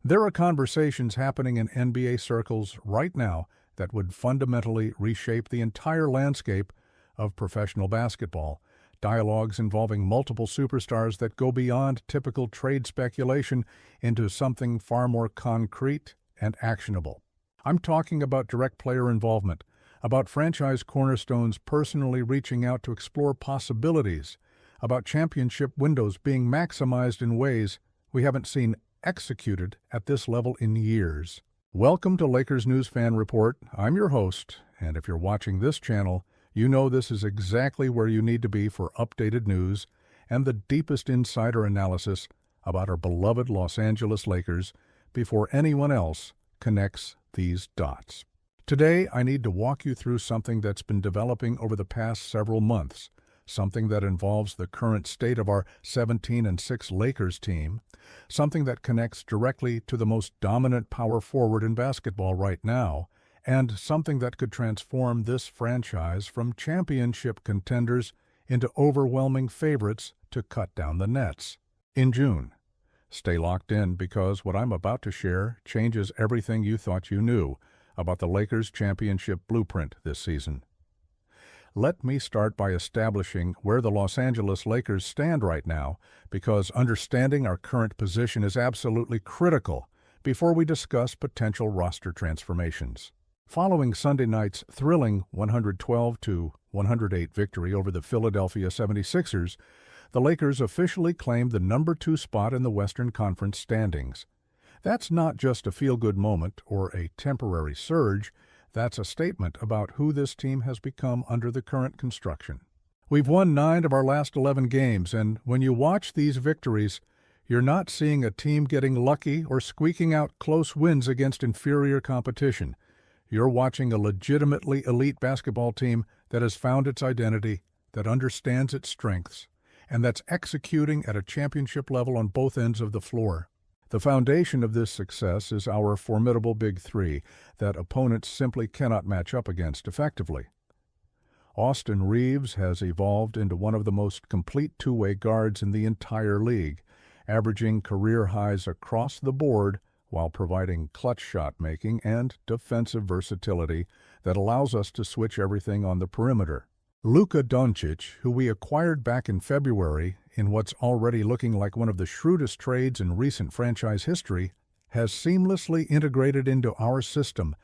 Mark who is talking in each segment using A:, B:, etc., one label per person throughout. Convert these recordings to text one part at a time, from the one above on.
A: There are conversations happening in NBA circles right now that would fundamentally reshape the entire landscape of professional basketball. Dialogues involving multiple superstars that go beyond typical trade speculation into something far more concrete and actionable. I'm talking about direct player involvement, about franchise cornerstones personally reaching out to explore possibilities, about championship windows being maximized in ways we haven't seen executed at this level in years. Welcome to Lakers News Fan Report. I'm your host, and if you're watching this channel, you know this is exactly where you need to be for updated news and the deepest insider analysis about our beloved Los Angeles Lakers before anyone else connects these dots. Today, I need to walk you through something that's been developing over the past several months, something that involves the current state of our 17-6 Lakers team, something that connects directly to the most dominant power forward in basketball right now, and something that could transform this franchise from championship contenders into overwhelming favorites to cut down the nets. In June. Stay locked in because what I'm about to share changes everything you thought you knew about the Lakers' championship blueprint this season. Let me start by establishing where the Los Angeles Lakers stand right now, because understanding our current position is absolutely critical before we discuss potential roster transformations. Following Sunday night's thrilling 112-108 victory over the Philadelphia 76ers, the Lakers officially claimed the number 2 spot in the Western Conference standings. That's not just a feel-good moment or a temporary surge. That's a statement about who this team has become under the current construction. We've won 9 of our last 11 games, and when you watch these victories, you're not seeing a team getting lucky or squeaking out close wins against inferior competition. You're watching a legitimately elite basketball team that has found its identity, that understands its strengths, and that's executing at a championship level on both ends of the floor. The foundation of this success is our formidable Big Three that opponents simply cannot match up against effectively. Austin Reaves has evolved into one of the most complete two-way guards in the entire league, averaging career highs across the board while providing clutch shot-making and defensive versatility that allows us to switch everything on the perimeter. Luka Doncic, who we acquired back in February in what's already looking like one of the shrewdest trades in recent franchise history, has seamlessly integrated into our system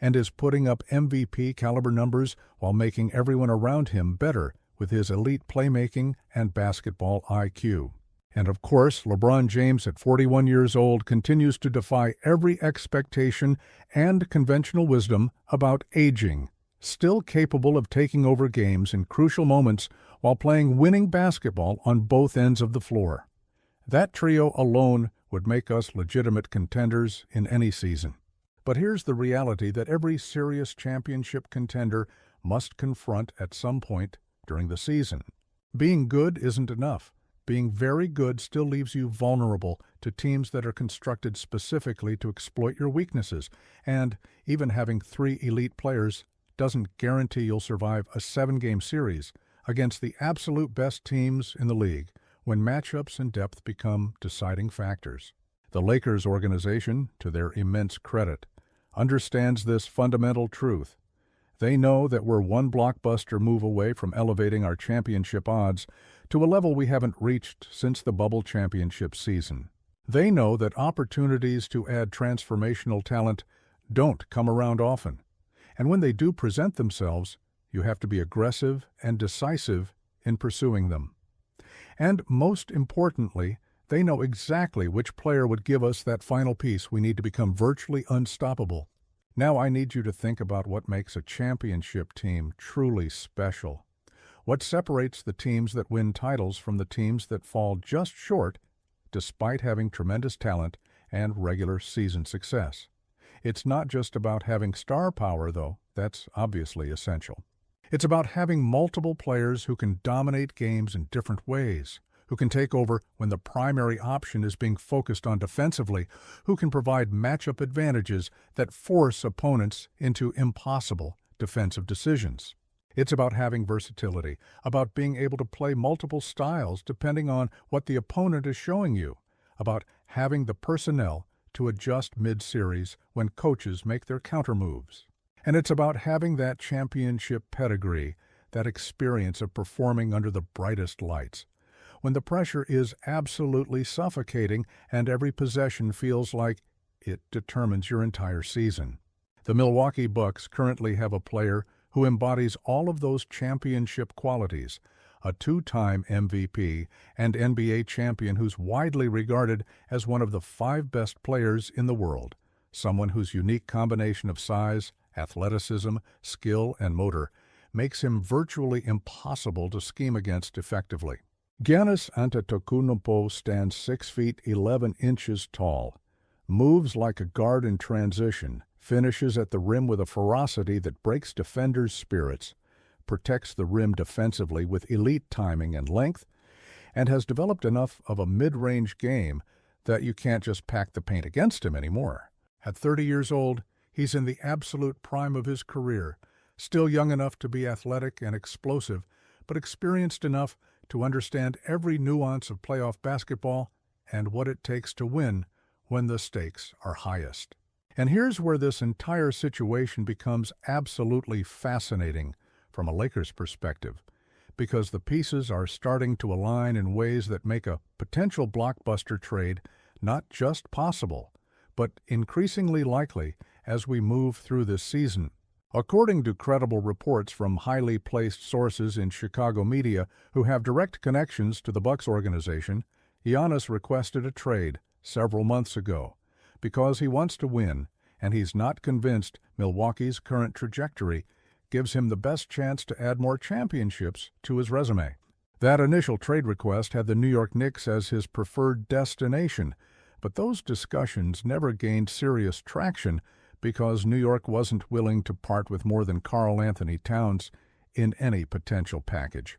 A: and is putting up MVP-caliber numbers while making everyone around him better with his elite playmaking and basketball IQ. And of course, LeBron James at 41 years old continues to defy every expectation and conventional wisdom about aging, still capable of taking over games in crucial moments while playing winning basketball on both ends of the floor. That trio alone would make us legitimate contenders in any season. But here's the reality that every serious championship contender must confront at some point during the season. Being good isn't enough. Being very good still leaves you vulnerable to teams that are constructed specifically to exploit your weaknesses, and even having 3 elite players doesn't guarantee you'll survive a 7-game series against the absolute best teams in the league when matchups and depth become deciding factors. The Lakers organization, to their immense credit, understands this fundamental truth. They know that we're one blockbuster move away from elevating our championship odds to a level we haven't reached since the bubble championship season. They know that opportunities to add transformational talent don't come around often. And when they do present themselves, you have to be aggressive and decisive in pursuing them. And most importantly, they know exactly which player would give us that final piece we need to become virtually unstoppable. Now I need you to think about what makes a championship team truly special. What separates the teams that win titles from the teams that fall just short despite having tremendous talent and regular season success. It's not just about having star power, though. That's obviously essential. It's about having multiple players who can dominate games in different ways, who can take over when the primary option is being focused on defensively, who can provide matchup advantages that force opponents into impossible defensive decisions. It's about having versatility, about being able to play multiple styles depending on what the opponent is showing you, about having the personnel to adjust mid-series when coaches make their counter-moves. And it's about having that championship pedigree, that experience of performing under the brightest lights, when the pressure is absolutely suffocating and every possession feels like it determines your entire season. The Milwaukee Bucks currently have a player who embodies all of those championship qualities, a two-time MVP and NBA champion who's widely regarded as one of the 5 best players in the world, someone whose unique combination of size, athleticism, skill, and motor makes him virtually impossible to scheme against effectively. Giannis Antetokounmpo stands 6 feet 11 inches tall, moves like a guard in transition, finishes at the rim with a ferocity that breaks defenders' spirits, protects the rim defensively with elite timing and length, and has developed enough of a mid-range game that you can't just pack the paint against him anymore. At 30 years old, he's in the absolute prime of his career, still young enough to be athletic and explosive, but experienced enough to understand every nuance of playoff basketball and what it takes to win when the stakes are highest. And here's where this entire situation becomes absolutely fascinating from a Lakers perspective, because the pieces are starting to align in ways that make a potential blockbuster trade not just possible, but increasingly likely as we move through this season. According to credible reports from highly placed sources in Chicago media who have direct connections to the Bucks organization, Giannis requested a trade several months ago because he wants to win, and he's not convinced Milwaukee's current trajectory gives him the best chance to add more championships to his resume. That initial trade request had the New York Knicks as his preferred destination, but those discussions never gained serious traction because New York wasn't willing to part with more than Karl Anthony Towns in any potential package.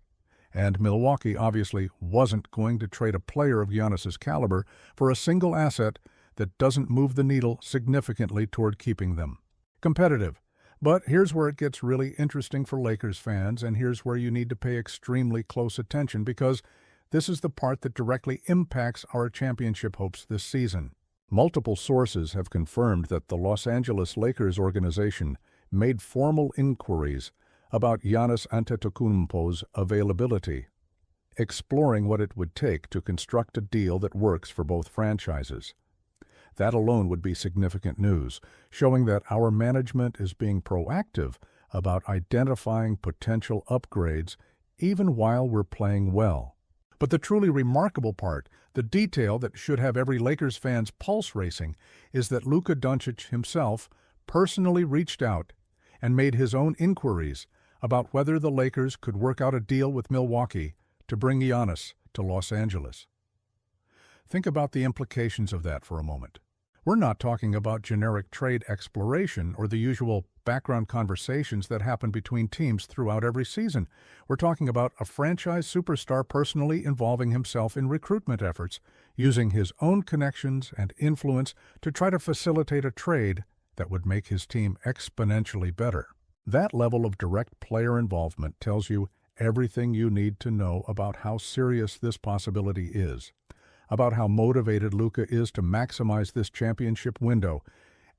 A: And Milwaukee obviously wasn't going to trade a player of Giannis's caliber for a single asset that doesn't move the needle significantly toward keeping them competitive. But here's where it gets really interesting for Lakers fans, and here's where you need to pay extremely close attention because this is the part that directly impacts our championship hopes this season. Multiple sources have confirmed that the Los Angeles Lakers organization made formal inquiries about Giannis Antetokounmpo's availability, exploring what it would take to construct a deal that works for both franchises. That alone would be significant news, showing that our management is being proactive about identifying potential upgrades even while we're playing well. But the truly remarkable part, the detail that should have every Lakers fan's pulse racing, is that Luka Doncic himself personally reached out and made his own inquiries about whether the Lakers could work out a deal with Milwaukee to bring Giannis to Los Angeles. Think about the implications of that for a moment. We're not talking about generic trade exploration or the usual background conversations that happen between teams throughout every season. We're talking about a franchise superstar personally involving himself in recruitment efforts, using his own connections and influence to try to facilitate a trade that would make his team exponentially better. That level of direct player involvement tells you everything you need to know about how serious this possibility is, about how motivated Luka is to maximize this championship window,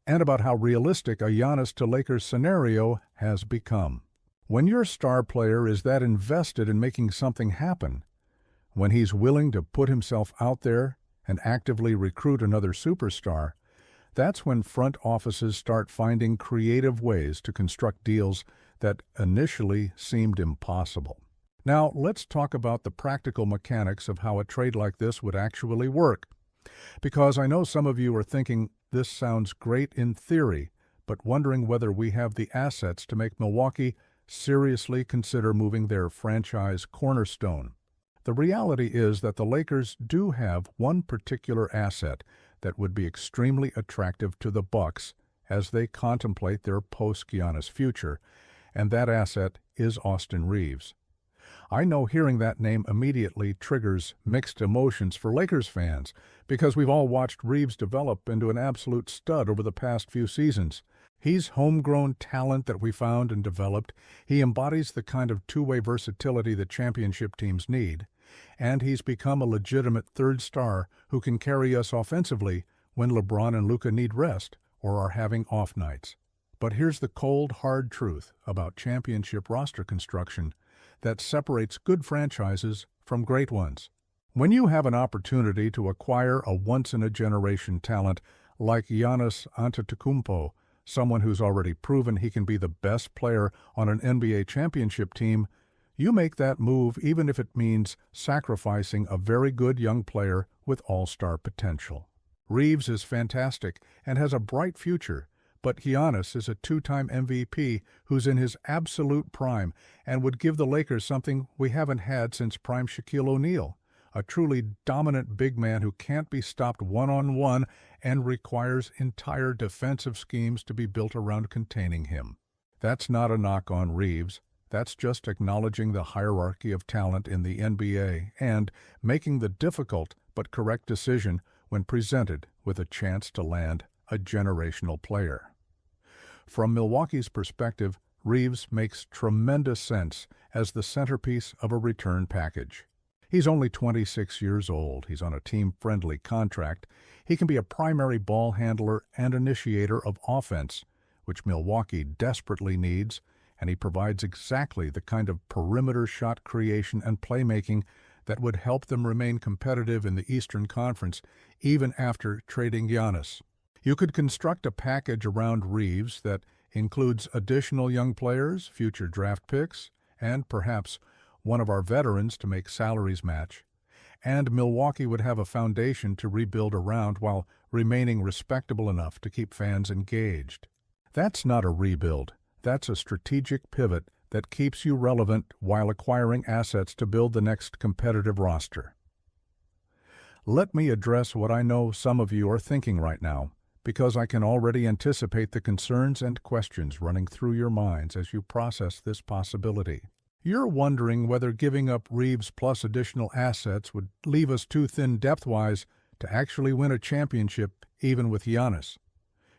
A: and about how realistic a Giannis to Lakers scenario has become. When your star player is that invested in making something happen, when he's willing to put himself out there and actively recruit another superstar, that's when front offices start finding creative ways to construct deals that initially seemed impossible. Now, let's talk about the practical mechanics of how a trade like this would actually work. Because I know some of you are thinking this sounds great in theory, but wondering whether we have the assets to make Milwaukee seriously consider moving their franchise cornerstone. The reality is that the Lakers do have one particular asset that would be extremely attractive to the Bucks as they contemplate their post-Giannis future, and that asset is Austin Reaves. I know hearing that name immediately triggers mixed emotions for Lakers fans because we've all watched Reaves develop into an absolute stud over the past few seasons. He's homegrown talent that we found and developed. He embodies the kind of two-way versatility that championship teams need. And he's become a legitimate third star who can carry us offensively when LeBron and Luka need rest or are having off nights. But here's the cold, hard truth about championship roster construction that separates good franchises from great ones. When you have an opportunity to acquire a once-in-a-generation talent like Giannis Antetokounmpo, someone who's already proven he can be the best player on an NBA championship team, you make that move even if it means sacrificing a very good young player with all-star potential. Reeves is fantastic and has a bright future, but Giannis is a two-time MVP who's in his absolute prime and would give the Lakers something we haven't had since prime Shaquille O'Neal, a truly dominant big man who can't be stopped one-on-one and requires entire defensive schemes to be built around containing him. That's not a knock on Reeves. That's just acknowledging the hierarchy of talent in the NBA and making the difficult but correct decision when presented with a chance to land a generational player. From Milwaukee's perspective, Reeves makes tremendous sense as the centerpiece of a return package. He's only 26 years old. He's on a team-friendly contract. He can be a primary ball handler and initiator of offense, which Milwaukee desperately needs, and he provides exactly the kind of perimeter shot creation and playmaking that would help them remain competitive in the Eastern Conference even after trading Giannis. You could construct a package around Reeves that includes additional young players, future draft picks, and perhaps one of our veterans to make salaries match, and Milwaukee would have a foundation to rebuild around while remaining respectable enough to keep fans engaged. That's not a rebuild. That's a strategic pivot that keeps you relevant while acquiring assets to build the next competitive roster. Let me address what I know some of you are thinking right now, because I can already anticipate the concerns and questions running through your minds as you process this possibility. You're wondering whether giving up Reeves plus additional assets would leave us too thin depth-wise to actually win a championship even with Giannis.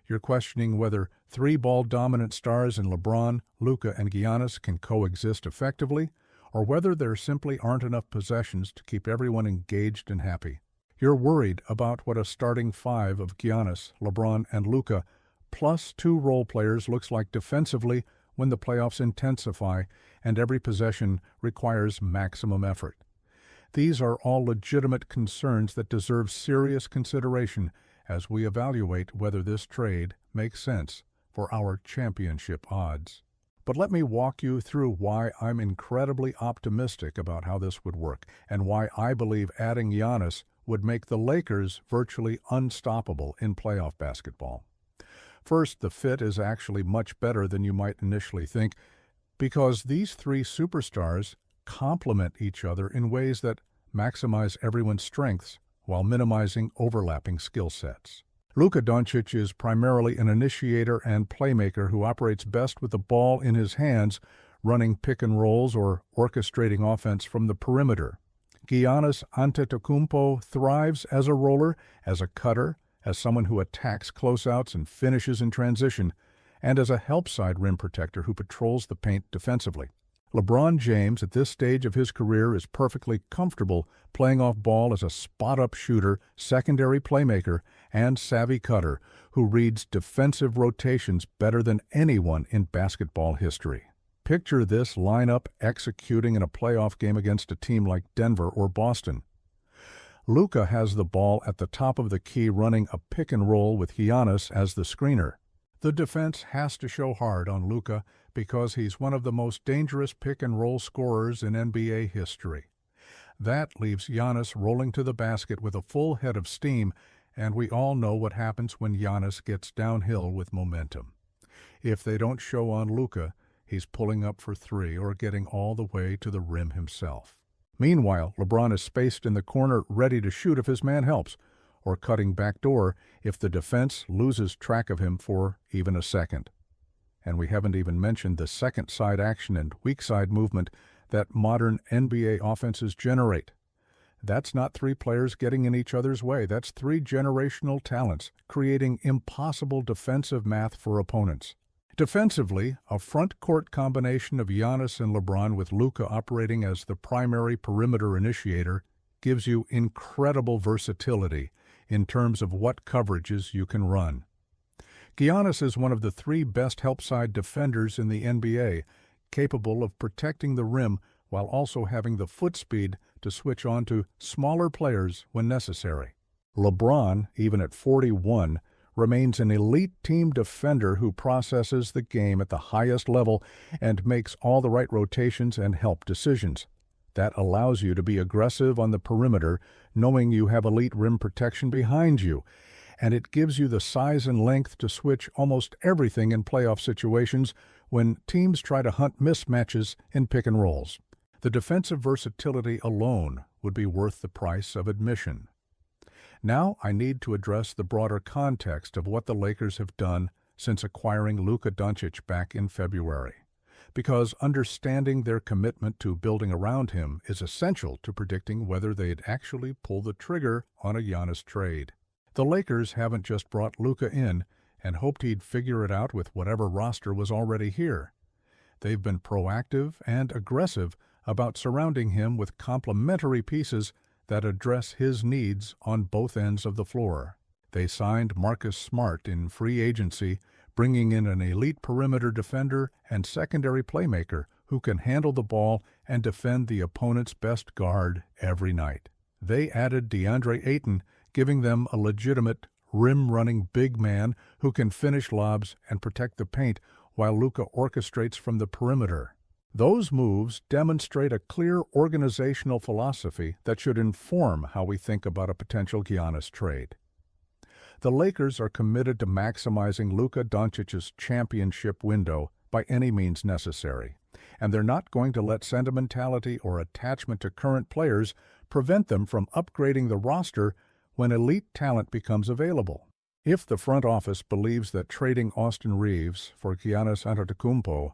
A: You're questioning whether three ball-dominant stars in LeBron, Luka, and Giannis can coexist effectively, or whether there simply aren't enough possessions to keep everyone engaged and happy. You're worried about what a starting five of Giannis, LeBron, and Luka, plus two role players looks like defensively when the playoffs intensify and every possession requires maximum effort. These are all legitimate concerns that deserve serious consideration as we evaluate whether this trade makes sense for our championship odds. But let me walk you through why I'm incredibly optimistic about how this would work and why I believe adding Giannis would make the Lakers virtually unstoppable in playoff basketball. First, the fit is actually much better than you might initially think because these three superstars complement each other in ways that maximize everyone's strengths while minimizing overlapping skill sets. Luka Doncic is primarily an initiator and playmaker who operates best with the ball in his hands, running pick and rolls or orchestrating offense from the perimeter. Giannis Antetokounmpo thrives as a roller, as a cutter, as someone who attacks closeouts and finishes in transition, and as a help-side rim protector who patrols the paint defensively. LeBron James, at this stage of his career, is perfectly comfortable playing off ball as a spot-up shooter, secondary playmaker, and savvy cutter who reads defensive rotations better than anyone in basketball history. Picture this lineup executing in a playoff game against a team like Denver or Boston. Luka has the ball at the top of the key running a pick and roll with Giannis as the screener. The defense has to show hard on Luka because he's one of the most dangerous pick-and-roll scorers in NBA history. That leaves Giannis rolling to the basket with a full head of steam, and we all know what happens when Giannis gets downhill with momentum. If they don't show on Luka, he's pulling up for three or getting all the way to the rim himself. Meanwhile, LeBron is spaced in the corner ready to shoot if his man helps, or cutting backdoor if the defense loses track of him for even a second. And we haven't even mentioned the second side action and weak side movement that modern NBA offenses generate. That's not three players getting in each other's way. That's three generational talents creating impossible defensive math for opponents. Defensively, a front court combination of Giannis and LeBron with Luka operating as the primary perimeter initiator gives you incredible versatility in terms of what coverages you can run. Giannis is one of the 3 best help-side defenders in the NBA, capable of protecting the rim while also having the foot speed to switch on to smaller players when necessary. LeBron, even at 41, remains an elite team defender who processes the game at the highest level and makes all the right rotations and help decisions. That allows you to be aggressive on the perimeter, knowing you have elite rim protection behind you, and it gives you the size and length to switch almost everything in playoff situations when teams try to hunt mismatches in pick and rolls. The defensive versatility alone would be worth the price of admission. Now I need to address the broader context of what the Lakers have done since acquiring Luka Doncic back in February, because understanding their commitment to building around him is essential to predicting whether they'd actually pull the trigger on a Giannis trade. The Lakers haven't just brought Luka in and hoped he'd figure it out with whatever roster was already here. They've been proactive and aggressive about surrounding him with complementary pieces that address his needs on both ends of the floor. They signed Marcus Smart in free agency, bringing in an elite perimeter defender and secondary playmaker who can handle the ball and defend the opponent's best guard every night. They added DeAndre Ayton, giving them a legitimate rim-running big man who can finish lobs and protect the paint while Luka orchestrates from the perimeter. Those moves demonstrate a clear organizational philosophy that should inform how we think about a potential Giannis trade. The Lakers are committed to maximizing Luka Doncic's championship window by any means necessary, and they're not going to let sentimentality or attachment to current players prevent them from upgrading the roster when elite talent becomes available. If the front office believes that trading Austin Reeves for Giannis Antetokounmpo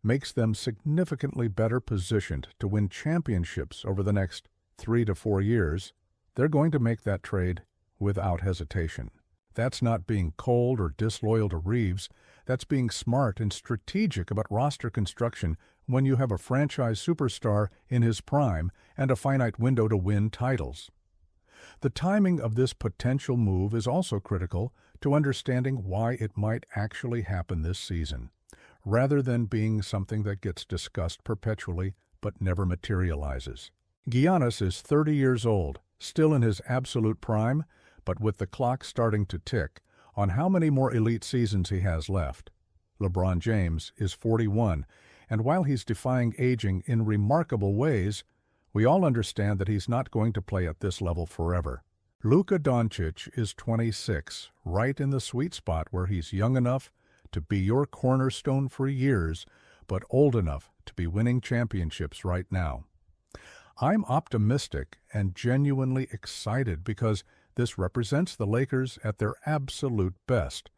A: makes them significantly better positioned to win championships over the next 3 to 4 years, they're going to make that trade without hesitation. That's not being cold or disloyal to Reeves. That's being smart and strategic about roster construction when you have a franchise superstar in his prime and a finite window to win titles. The timing of this potential move is also critical to understanding why it might actually happen this season, rather than being something that gets discussed perpetually but never materializes. Giannis is 30 years old, still in his absolute prime, but with the clock starting to tick on how many more elite seasons he has left. LeBron James is 41, and while he's defying aging in remarkable ways, we all understand that he's not going to play at this level forever. Luka Doncic is 26, right in the sweet spot where he's young enough to be your cornerstone for years, but old enough to be winning championships right now. I'm optimistic and genuinely excited because this represents the Lakers at their absolute best,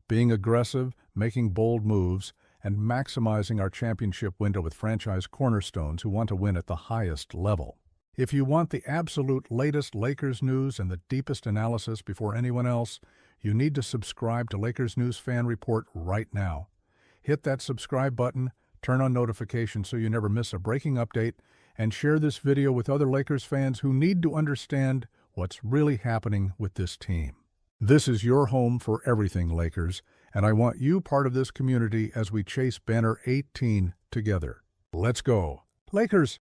A: being aggressive, making bold moves, and maximizing our championship window with franchise cornerstones who want to win at the highest level. If you want the absolute latest Lakers news and the deepest analysis before anyone else, you need to subscribe to Lakers News Fan Report right now. Hit that subscribe button, turn on notifications so you never miss a breaking update, and share this video with other Lakers fans who need to understand what's really happening with this team. This is your home for everything Lakers, and I want you part of this community as we chase banner 18 together. Let's go, Lakers!